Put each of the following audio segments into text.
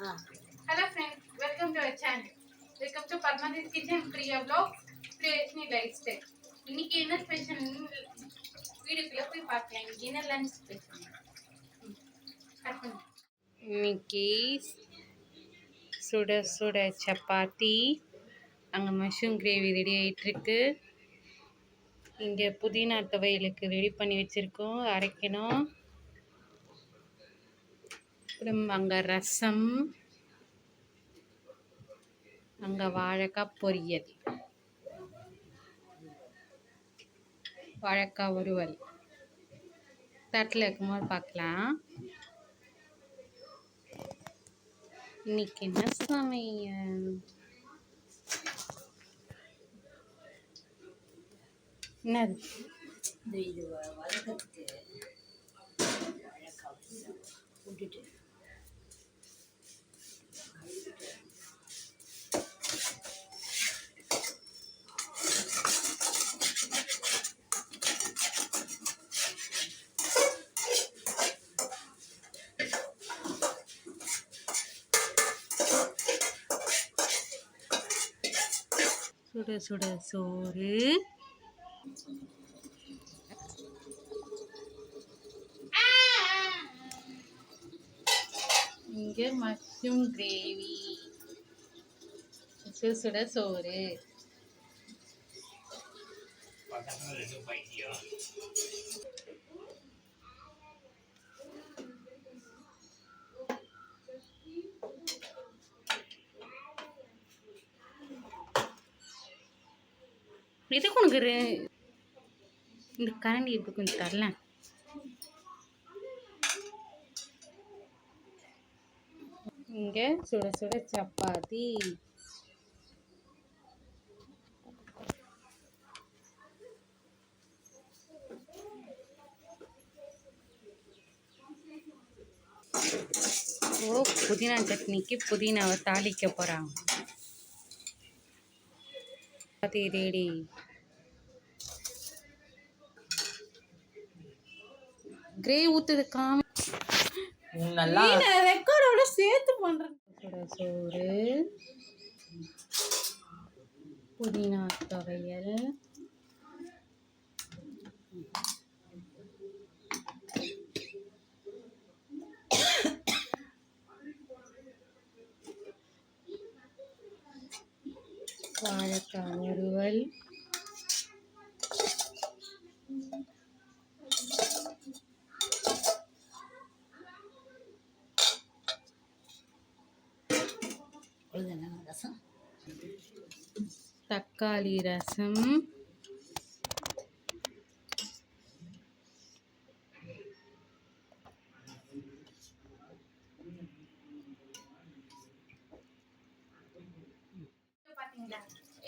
Hello friends, welcome to our channel. Welcome to Padma's Kitchen Priya Vlog, Priyashni Lifestyle. இன்னைக்கு என்ன special வீடியோக்குள்ள போய் பார்க்கலாம். இன்னைக்கு என்ன லஞ்ச் ஸ்பெஷல் இன்னைக்கு சுட சுட சப்பாத்தி, அங்கே மஷ்ரூம் கிரேவி ரெடி ஆகிட்டுருக்கு. இங்கே புதினா துவையலுக்கு ரெடி பண்ணி வச்சுருக்கோம், அரைக்கணும். அப்புறம் அங்கே ரசம், அங்கே வாழைக்காய் பொரியல், வாழைக்காய் வறுவல். தட்டில் இருக்கும்போது பார்க்கலாம். இன்னைக்கு என்ன சமையல்? என்னது இது வதக்கிறதுக்கு விட்டுட்டு சுட சுட சோறு, இங்கே மஷ்ரூம் கிரேவி, சுட சுட சோறு. எதுக்கு உனக்கு இந்த கரண்டி இப்படி கொஞ்சம் தரல. இங்கே சுட சுட சப்பாத்தி, புதினா சட்னிக்கு புதினாவை தாளிக்க போகிறாங்க. சப்பாத்தி ரெடி. கிரேவி ஊற்றுது காமி நல்லா ரெக்கார்டோட சேர்த்து பண்ணுறேன். சோறு, புதினா துவையல், வாழைக்காய் வறுவல், ரசம், தக்காளி ரசம்,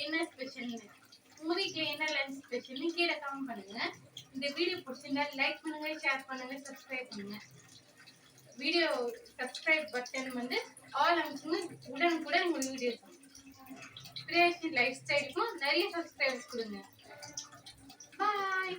என்ன ஸ்பெஷல் உங்க வீட்ல என்ன லஞ்ச் ஸ்பெஷல்னு கீழே கமெண்ட் பண்ணுங்க. இந்த வீடியோ பிடிச்சிருந்தா லைக் பண்ணுங்க, ஷேர் பண்ணுங்க, சப்ஸ்கிரைப் பண்ணுங்க. வீடியோ சப்ஸ்கிரைப் பட்டன் வந்து ஆல் அமுக்குங்க. உடனுக்குடன் உங்களுக்கு வீடியோ பிரியேஷன் லைஃப் ஸ்டைலுக்கும் நிறைய சப்ஸ்கிரைபர்ஸ் கொடுங்க. பாய்.